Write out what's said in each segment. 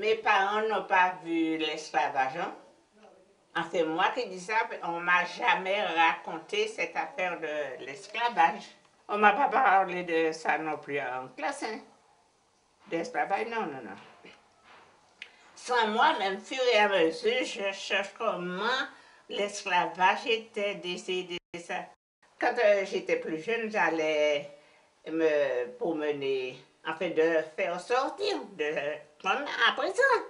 mes parents n'ont pas vu l'esclavage. Enfin, moi qui dis ça, on ne m'a jamais raconté cette affaire de l'esclavage. On ne m'a pas parlé de ça non plus en classe. Hein. D'esclavage, non. Sans moi, même fur et à mesure, je cherche comment l'esclavage était décidé. Quand j'étais plus jeune, j'allais me promener, enfin de faire sortir, comme à présent.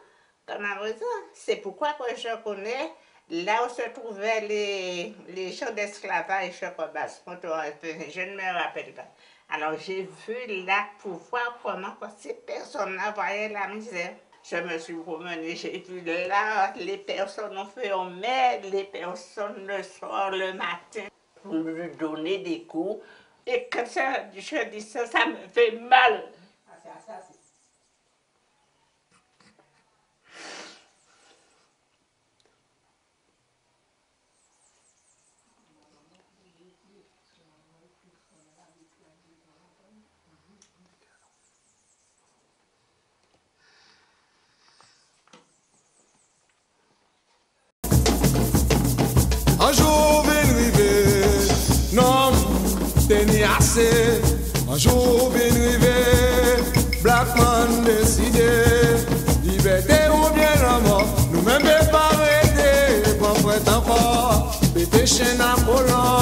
C'est pourquoi que je connais là où se trouvaient les champs d'esclavage comme je ne me rappelle pas. Alors j'ai vu là pour voir comment ces personnes-là voyaient la misère. Je me suis promenée, j'ai vu là les personnes ont fait en mer, les personnes le soir, le matin, pour lui donner des coups. Et quand je dis ça, ça me fait mal. Un jour vient arriver, non, t'es ni assez. Un jour vient arriver, Black Man décidé, liberté ou bien la mort, nous-mêmes pas arrêter, qu'on fait encore, pété chaîne à volant.